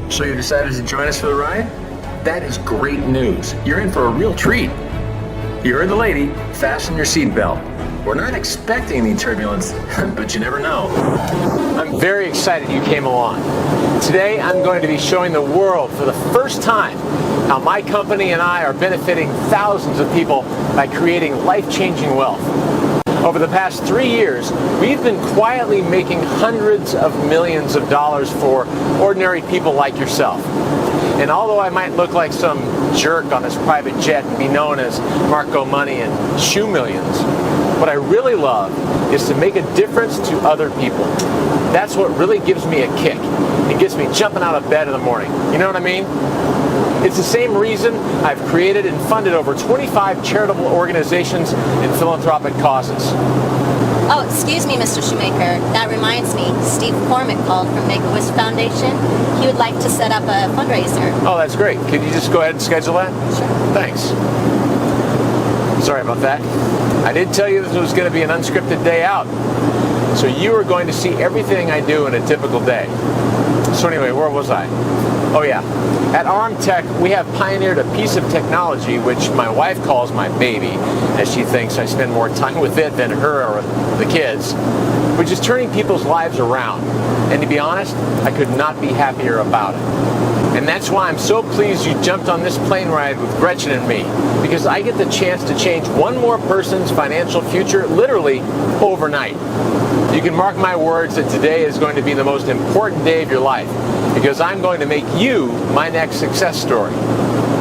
So you decided to join us for the ride? That is great news. You're in for a real treat. You heard the lady. Fasten your seatbelt. We're not expecting any turbulence, but you never know. I'm very excited you came along. Today, I'm going to be showing the world for the first time how my company and I are benefiting thousands of people by creating life-changing wealth. Over the past 3 years, we've been quietly making hundreds of millions of dollars for ordinary people like yourself. And although I might look like some jerk on his private jet and be known as Marco Money and Shoe Millions, what I really love is to make a difference to other people. That's what really gives me a kick. It gets me jumping out of bed in the morning. You know what I mean? It's the same reason I've created and funded over 25 charitable organizations and philanthropic causes. Oh, excuse me, Mr. Shoemaker. That reminds me. Steve Cormick called from Make-A-Wish Foundation. He would like to set up a fundraiser. Oh, that's great. Could you just go ahead and schedule that? Sure. Thanks. Sorry about that. I did tell you this was going to be an unscripted day out. So you are going to see everything I do in a typical day. So anyway, where was I? Oh yeah. At ArmTech, we have pioneered a piece of technology which my wife calls my baby, as she thinks I spend more time with it than her or the kids, which is turning people's lives around. And to be honest, I could not be happier about it. And that's why I'm so pleased you jumped on this plane ride with Gretchen and me, because I get the chance to change one more person's financial future literally overnight. You can mark my words that today is going to be the most important day of your life, because I'm going to make you my next success story.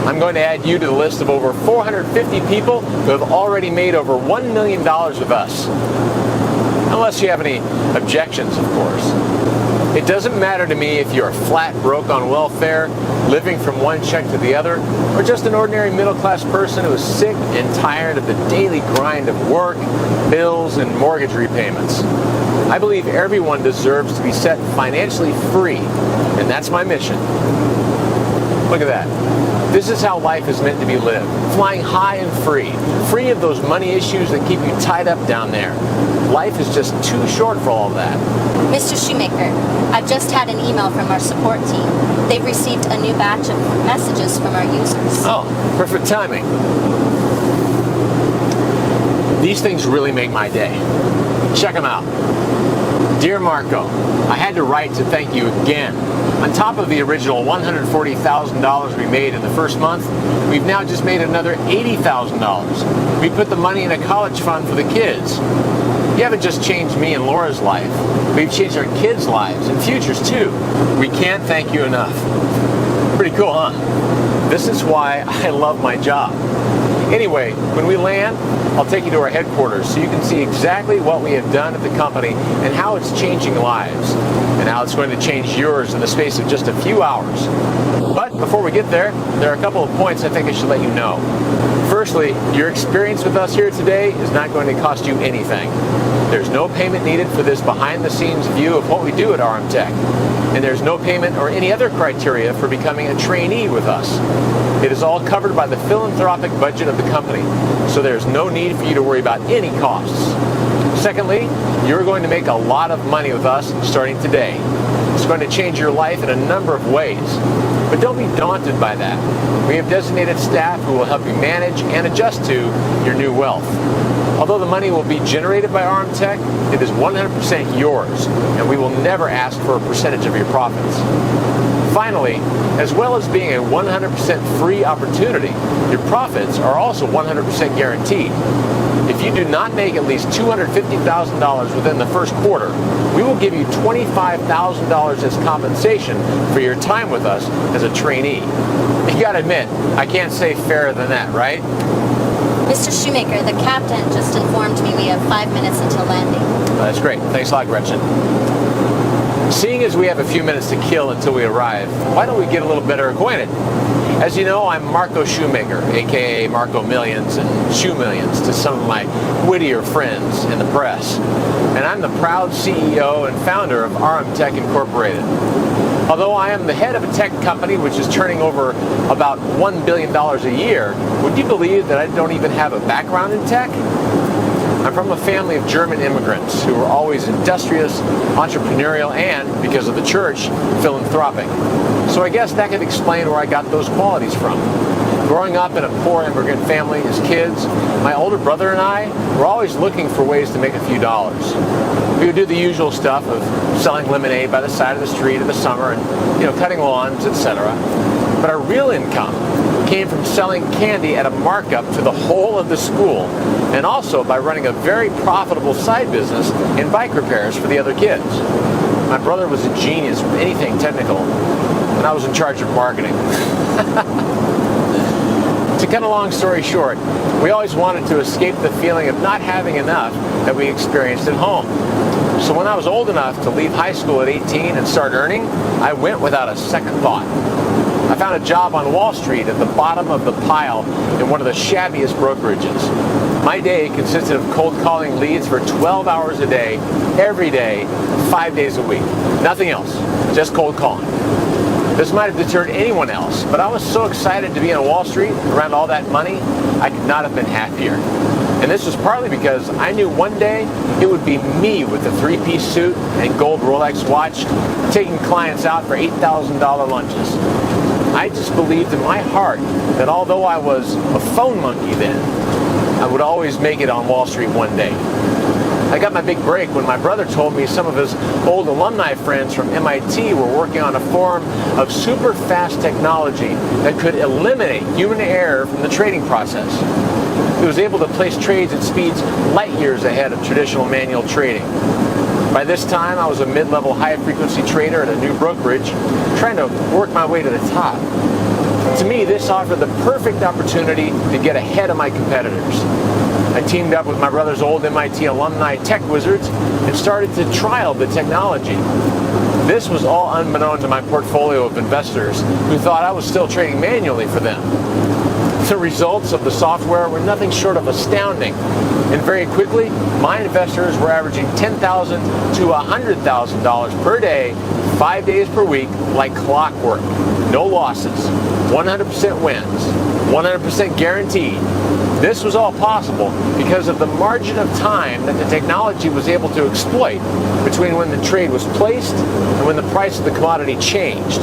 I'm going to add you to the list of over 450 people who have already made over $1 million with us. Unless you have any objections, of course. It doesn't matter to me if you're flat broke on welfare, living from one check to the other, or just an ordinary middle-class person who is sick and tired of the daily grind of work, bills, and mortgage repayments. I believe everyone deserves to be set financially free, and that's my mission. Look at that. This is how life is meant to be lived, flying high and free of those money issues that keep you tied up down there. Life is just too short for all of that. Mr. Shoemaker, I've just had an email from our support team. They've received a new batch of messages from our users. Oh, perfect timing. These things really make my day. Check them out. Dear Marco, I had to write to thank you again. On top of the original $140,000 we made in the first month, we've now just made another $80,000. We put the money in a college fund for the kids. You haven't just changed me and Laura's life. We've changed our kids' lives and futures too. We can't thank you enough. Pretty cool, huh? This is why I love my job. Anyway, when we land, I'll take you to our headquarters so you can see exactly what we have done at the company and how it's changing lives, and how it's going to change yours in the space of just a few hours. But before we get there are a couple of points I think I should let you know. Firstly, your experience with us here today is not going to cost you anything. There's no payment needed for this behind-the-scenes view of what we do at ArmTech, and there's no payment or any other criteria for becoming a trainee with us. It is all covered by the philanthropic budget of the company, so there's no need for you to worry about any costs. Secondly, you're going to make a lot of money with us starting today. It's going to change your life in a number of ways. But don't be daunted by that. We have designated staff who will help you manage and adjust to your new wealth. Although the money will be generated by ArmTech, it is 100% yours, and we will never ask for a percentage of your profits. Finally, as well as being a 100% free opportunity, your profits are also 100% guaranteed. If you do not make at least $250,000 within the first quarter, we will give you $25,000 as compensation for your time with us as a trainee. You gotta admit, I can't say fairer than that, right? Mr. Shoemaker, the captain just informed me we have 5 minutes until landing. That's great. Thanks a lot, Gretchen. Seeing as we have a few minutes to kill until we arrive, why don't we get a little better acquainted? As you know, I'm Marco Shoemaker, aka Marco Millions and Shoe Millions to some of my wittier friends in the press. And I'm the proud CEO and founder of ArmTech Incorporated. Although I am the head of a tech company which is turning over about $1 billion a year, would you believe that I don't even have a background in tech? I'm from a family of German immigrants who were always industrious, entrepreneurial, and, because of the church, philanthropic. So I guess that could explain where I got those qualities from. Growing up in a poor immigrant family as kids, my older brother and I were always looking for ways to make a few dollars. We would do the usual stuff of selling lemonade by the side of the street in the summer and, cutting lawns, etc. But our real income came from selling candy at a markup to the whole of the school, and also by running a very profitable side business in bike repairs for the other kids. My brother was a genius with anything technical, and I was in charge of marketing. To cut a long story short, we always wanted to escape the feeling of not having enough that we experienced at home. So when I was old enough to leave high school at 18 and start earning, I went without a second thought. I found a job on Wall Street at the bottom of the pile in one of the shabbiest brokerages. My day consisted of cold calling leads for 12 hours a day, every day, 5 days a week. Nothing else, just cold calling. This might have deterred anyone else, but I was so excited to be on Wall Street around all that money, I could not have been happier. And this was partly because I knew one day it would be me with the three-piece suit and gold Rolex watch taking clients out for $8,000 lunches. I just believed in my heart that although I was a phone monkey then, I would always make it on Wall Street one day. I got my big break when my brother told me some of his old alumni friends from MIT were working on a form of super fast technology that could eliminate human error from the trading process. It was able to place trades at speeds light years ahead of traditional manual trading. By this time, I was a mid-level high-frequency trader at a new brokerage, trying to work my way to the top. To me, this offered the perfect opportunity to get ahead of my competitors. I teamed up with my brother's old MIT alumni tech wizards and started to trial the technology. This was all unbeknown to my portfolio of investors who thought I was still trading manually for them. The results of the software were nothing short of astounding, and very quickly, my investors were averaging $10,000 to $100,000 per day, 5 days per week, like clockwork. No losses, 100% wins, 100% guaranteed. This was all possible because of the margin of time that the technology was able to exploit between when the trade was placed and when the price of the commodity changed.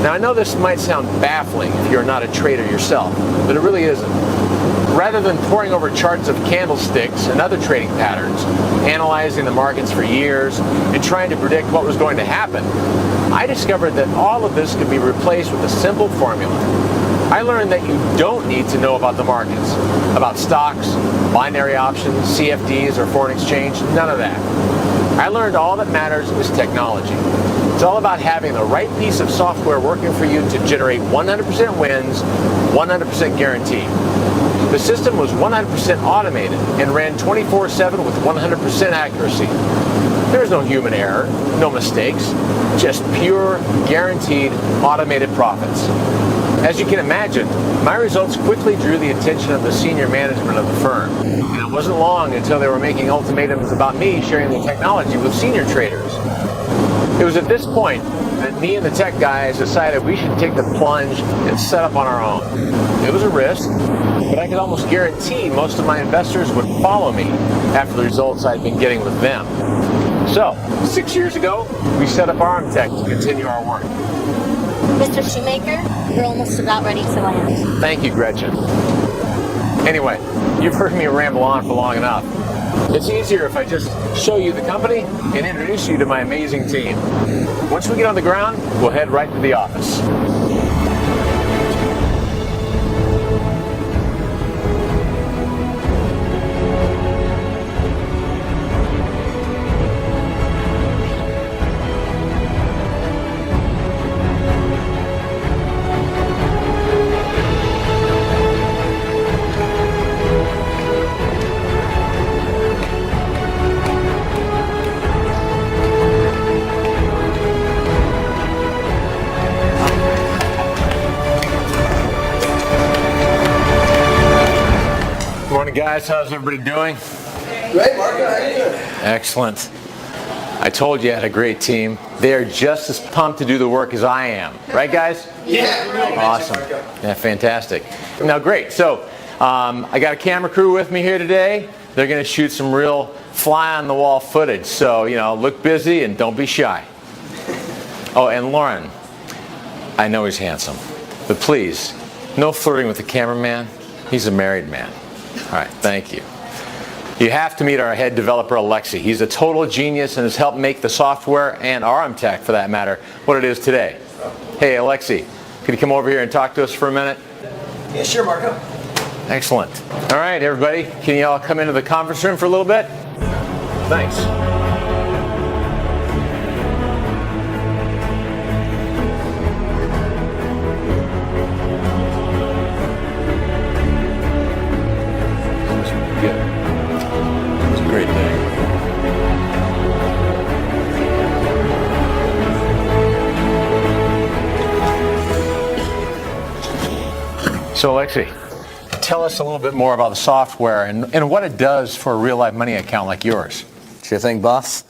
Now, I know this might sound baffling if you're not a trader yourself, but it really isn't. Rather than poring over charts of candlesticks and other trading patterns, analyzing the markets for years, and trying to predict what was going to happen, I discovered that all of this could be replaced with a simple formula. I learned that you don't need to know about the markets, about stocks, binary options, CFDs, or foreign exchange, none of that. I learned all that matters is technology. It's all about having the right piece of software working for you to generate 100% wins, 100% guarantee. The system was 100% automated and ran 24/7 with 100% accuracy. There's no human error, no mistakes, just pure, guaranteed, automated profits. As you can imagine, my results quickly drew the attention of the senior management of the firm. And it wasn't long until they were making ultimatums about me sharing the technology with senior traders. It was at this point that me and the tech guys decided we should take the plunge and set up on our own. It was a risk, but I could almost guarantee most of my investors would follow me after the results I'd been getting with them. So, 6 years ago, we set up Armtech to continue our work. Mr. Shoemaker, you're almost about ready to land. Thank you, Gretchen. Anyway, you've heard me ramble on for long enough. It's easier if I just show you the company and introduce you to my amazing team. Once we get on the ground, we'll head right to the office. Guys, how's everybody doing? Great, Marco. How you doing? Excellent. I told you I had a great team. They are just as pumped to do the work as I am. Right, guys? Yeah. Awesome. Yeah, fantastic. Now, great. So, I got a camera crew with me here today. They're going to shoot some real fly-on-the-wall footage. So, look busy and don't be shy. Oh, and Lauren, I know he's handsome, but please, no flirting with the cameraman. He's a married man. All right, thank you. You have to meet our head developer, Alexi. He's a total genius and has helped make the software, and RM Tech for that matter, what it is today. Hey, Alexi, could you come over here and talk to us for a minute? Yeah, sure, Marco. Excellent. All right, everybody, can you all come into the conference room for a little bit? Thanks. Great day. So Alexi, tell us a little bit more about the software and what it does for a real live money account like yours. Sure thing, boss.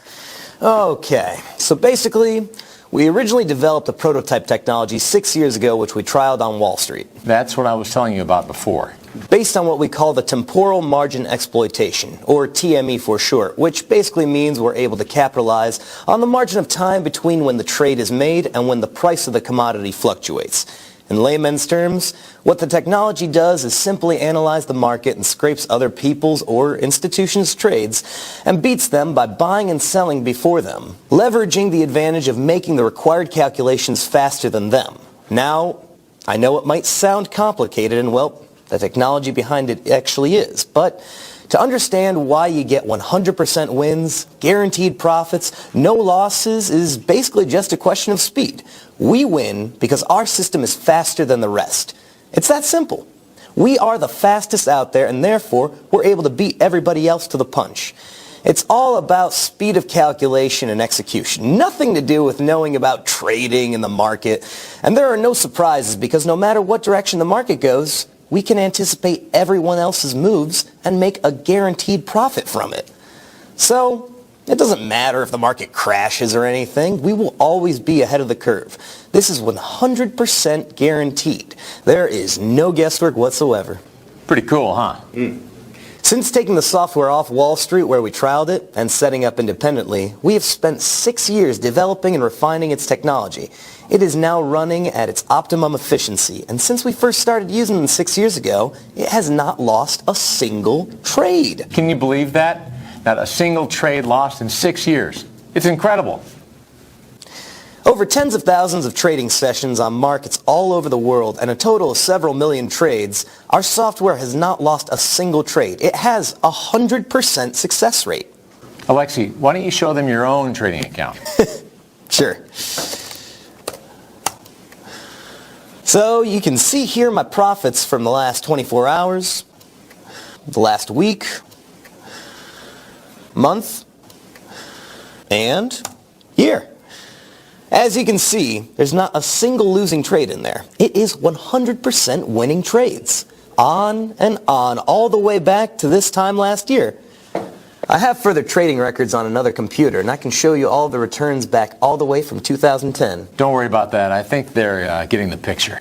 Okay, so basically, we originally developed a prototype technology 6 years ago, which we trialed on Wall Street. That's what I was telling you about before. Based on what we call the temporal margin exploitation, or TME for short, which basically means we're able to capitalize on the margin of time between when the trade is made and when the price of the commodity fluctuates. In layman's terms, what the technology does is simply analyze the market and scrapes other people's or institutions' trades and beats them by buying and selling before them, leveraging the advantage of making the required calculations faster than them. Now, I know it might sound complicated, and well, the technology behind it actually is, but to understand why you get 100% wins, guaranteed profits, no losses is basically just a question of speed. We win because our system is faster than the rest. It's that simple. We are the fastest out there, and therefore we're able to beat everybody else to the punch. It's all about speed of calculation and execution. Nothing to do with knowing about trading in the market. And there are no surprises because no matter what direction the market goes, we can anticipate everyone else's moves and make a guaranteed profit from it. So, it doesn't matter if the market crashes or anything. We will always be ahead of the curve. This is 100% guaranteed. There is no guesswork whatsoever. Pretty cool, huh? Since taking the software off Wall Street where we trialed it and setting up independently, we have spent 6 years developing and refining its technology. It is now running at its optimum efficiency, and since we first started using it 6 years ago, it has not lost a single trade. Can you believe that? Not a single trade lost in 6 years. It's incredible. Over tens of thousands of trading sessions on markets all over the world and a total of several million trades, our software has not lost a single trade. It has a 100% success rate. Alexi, why don't you show them your own trading account? Sure. So you can see here my profits from the last 24 hours, the last week, month, and year. As you can see, there's not a single losing trade in there. It is 100% winning trades. On and on, all the way back to this time last year. I have further trading records on another computer, and I can show you all the returns back all the way from 2010. Don't worry about that. I think they're getting the picture.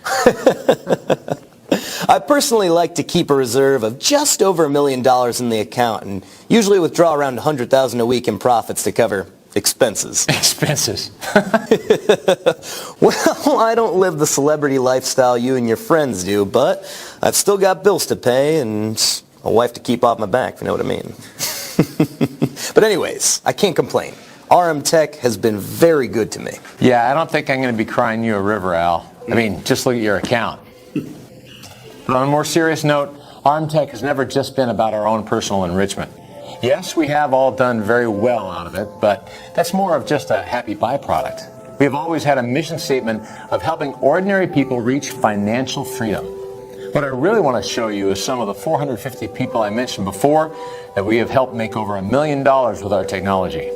I personally like to keep a reserve of just over $1 million in the account and usually withdraw around $100,000 a week in profits to cover expenses. Expenses. Well, I don't live the celebrity lifestyle you and your friends do, but I've still got bills to pay and a wife to keep off my back, if you know what I mean. But anyways, I can't complain. RM Tech has been very good to me. Yeah, I don't think I'm going to be crying you a river, Al. I mean, just look at your account. But on a more serious note, RM Tech has never just been about our own personal enrichment. Yes, we have all done very well out of it, but that's more of just a happy byproduct. We have always had a mission statement of helping ordinary people reach financial freedom. What I really want to show you is some of the 450 people I mentioned before that we have helped make over $1 million with our technology.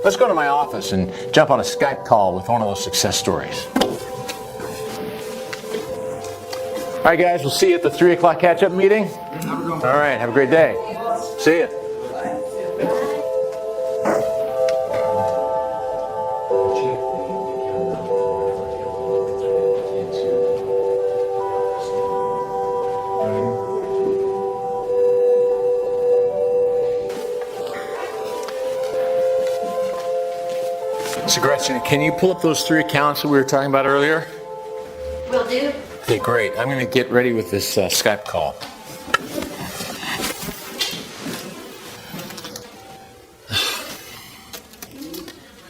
Let's go to my office and jump on a Skype call with one of those success stories. All right, guys, we'll see you at the 3 o'clock catch-up meeting. All right, have a great day. See ya. So Gretchen, can you pull up those 3 accounts that we were talking about earlier? Will do. Okay, great. I'm going to get ready with this Skype call.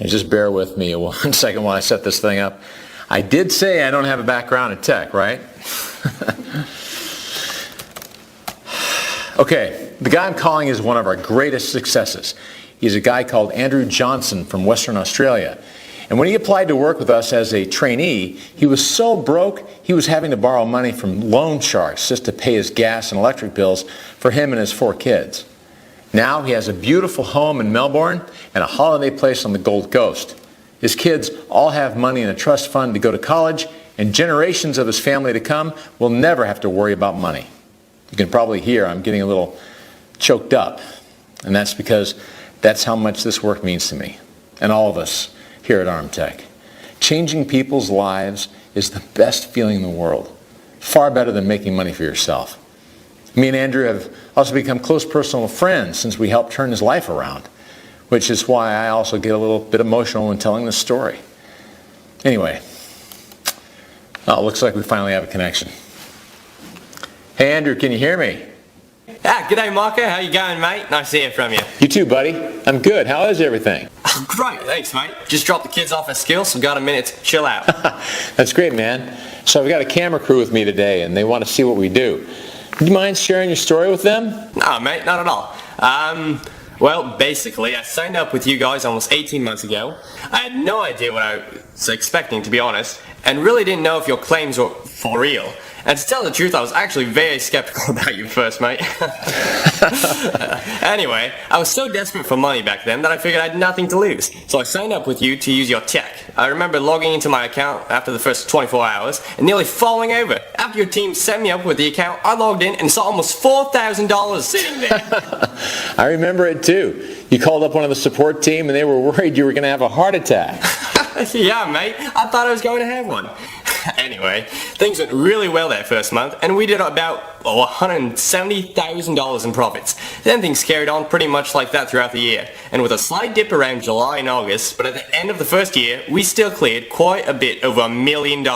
And just bear with me 1 second while I set this thing up. I did say I don't have a background in tech, right? Okay, the guy I'm calling is one of our greatest successes. He's a guy called Andrew Johnson from Western Australia. And when he applied to work with us as a trainee, he was so broke, he was having to borrow money from loan sharks just to pay his gas and electric bills for him and his 4 kids. Now he has a beautiful home in Melbourne and a holiday place on the Gold Coast. His kids all have money in a trust fund to go to college, and generations of his family to come will never have to worry about money. You can probably hear I'm getting a little choked up, and that's because that's how much this work means to me and all of us here at ArmTech. Changing people's lives is the best feeling in the world, far better than making money for yourself. Me and Andrew have also become close personal friends since we helped turn his life around, which is why I also get a little bit emotional when telling this story. Anyway, looks like we finally have a connection. Hey Andrew, can you hear me? G'day Marco, how you going mate? Nice to hear from you. You too, buddy. I'm good. How is everything? Great, thanks mate. Just dropped the kids off at school, so got a minute to chill out. That's great, man. So I've got a camera crew with me today, and they want to see what we do. Do you mind sharing your story with them? No mate, not at all. Well, basically, I signed up with you guys almost 18 months ago. I had no idea what I was expecting, to be honest, and really didn't know if your claims were for real. And to tell the truth, I was actually very skeptical about you first, mate. Anyway, I was so desperate for money back then that I figured I had nothing to lose. So I signed up with you to use your tech. I remember logging into my account after the first 24 hours and nearly falling over. After your team set me up with the account, I logged in and saw almost $4,000 sitting there. I remember it too. You called up one of the support team and they were worried you were going to have a heart attack. Yeah, mate. I thought I was going to have one. Anyway, things went really well that first month, and we did about $170,000 in profits. Then things carried on pretty much like that throughout the year, and with a slight dip around July and August, but at the end of the first year, we still cleared quite a bit over $1 million.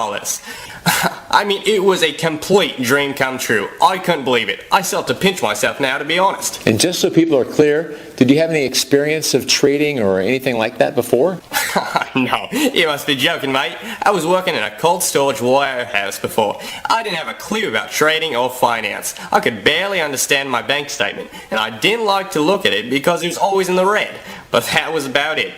I mean, it was a complete dream come true. I couldn't believe it. I still have to pinch myself now, to be honest. And just so people are clear, did you have any experience of trading or anything like that before? No, you must be joking, mate. I was working in a cold storage warehouse before. I didn't have a clue about trading or finance. I could barely understand my bank statement, and I didn't like to look at it because it was always in the red. But that was about it.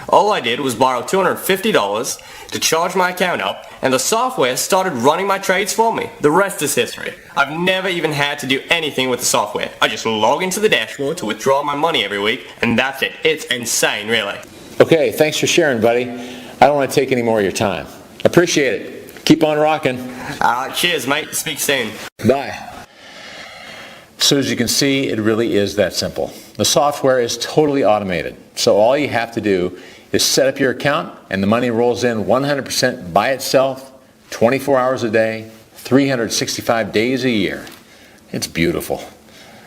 All I did was borrow $250 to charge my account up, and the software started running my trades for me. The rest is history. I've never even had to do anything with the software. I just log into the dashboard to withdraw my money every week, and that's it. It's insane, really. Okay, thanks for sharing, buddy. I don't want to take any more of your time. Appreciate it. Keep on rocking. Cheers, mate. Speak soon. Bye. So as you can see, it really is that simple. The software is totally automated. So all you have to do is set up your account and the money rolls in 100% by itself, 24 hours a day, 365 days a year. It's beautiful.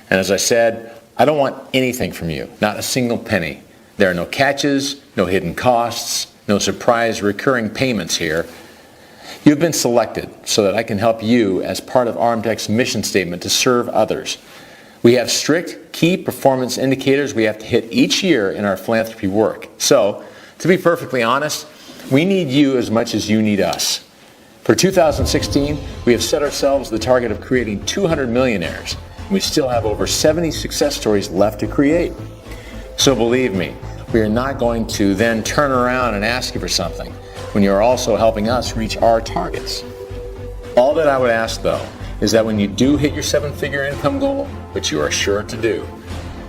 And as I said, I don't want anything from you, not a single penny. There are no catches, no hidden costs, no surprise recurring payments here. You've been selected so that I can help you as part of ArmTech's mission statement to serve others. We have strict key performance indicators we have to hit each year in our philanthropy work. So, to be perfectly honest, we need you as much as you need us. For 2016, we have set ourselves the target of creating 200 millionaires. We still have over 70 success stories left to create. So believe me, we are not going to then turn around and ask you for something when you are also helping us reach our targets. All that I would ask, though, is that when you do hit your 7-figure income goal, which you are sure to do,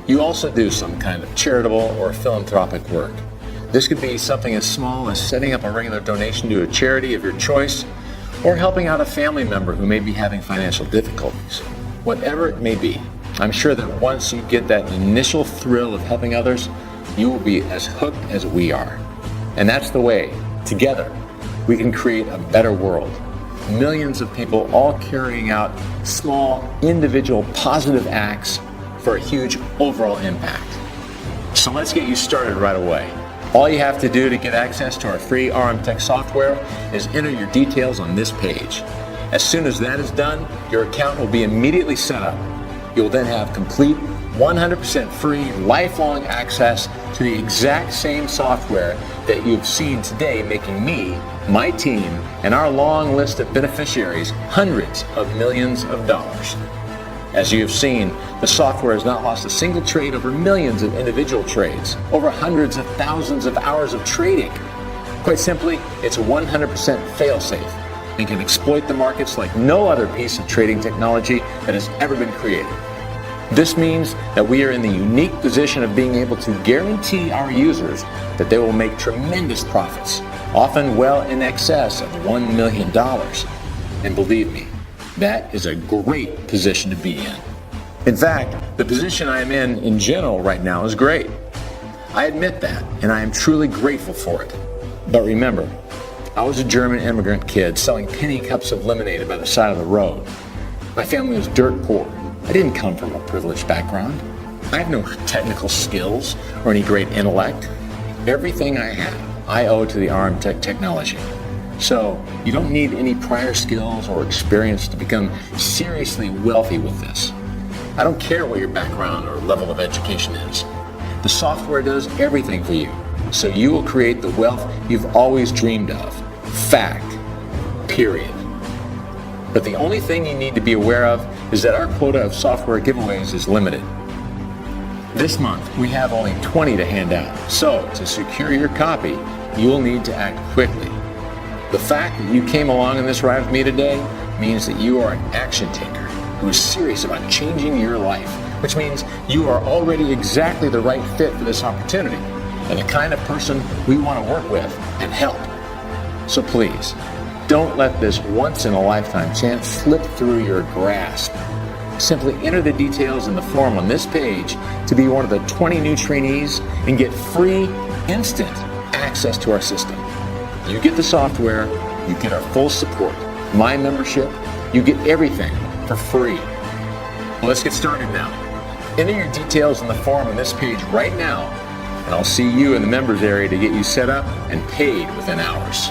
you also do some kind of charitable or philanthropic work. This could be something as small as setting up a regular donation to a charity of your choice, or helping out a family member who may be having financial difficulties. Whatever it may be, I'm sure that once you get that initial thrill of helping others, you will be as hooked as we are. And that's the way, together, we can create a better world. Millions of people all carrying out small, individual, positive acts for a huge overall impact. So let's get you started right away. All you have to do to get access to our free RM Tech software is enter your details on this page. As soon as that is done, your account will be immediately set up. You'll then have complete 100% free lifelong access to the exact same software that you've seen today, making me, my team, and our long list of beneficiaries hundreds of millions of dollars. As you have seen, the software has not lost a single trade over millions of individual trades, over hundreds of thousands of hours of trading. Quite simply, it's 100% fail-safe and can exploit the markets like no other piece of trading technology that has ever been created. This means that we are in the unique position of being able to guarantee our users that they will make tremendous profits, often well in excess of $1 million. And believe me, that is a great position to be in. In fact, the position I am in general right now is great. I admit that, and I am truly grateful for it. But remember, I was a German immigrant kid selling penny cups of lemonade by the side of the road. My family was dirt poor. I didn't come from a privileged background. I have no technical skills or any great intellect. Everything I have, I owe to the RM Tech technology. So you don't need any prior skills or experience to become seriously wealthy with this. I don't care what your background or level of education is. The software does everything for you, so you will create the wealth you've always dreamed of. Fact. Period. But the only thing you need to be aware of is that our quota of software giveaways is limited. This month, we have only 20 to hand out, so to secure your copy, you will need to act quickly. The fact that you came along in this ride with me today means that you are an action taker who is serious about changing your life, which means you are already exactly the right fit for this opportunity and the kind of person we want to work with and help. So please, don't let this once-in-a-lifetime chance slip through your grasp. Simply enter the details in the form on this page to be one of the 20 new trainees and get free, instant access to our system. You get the software, you get our full support, my membership, you get everything for free. Well, let's get started now. Enter your details in the form on this page right now, and I'll see you in the members area to get you set up and paid within hours.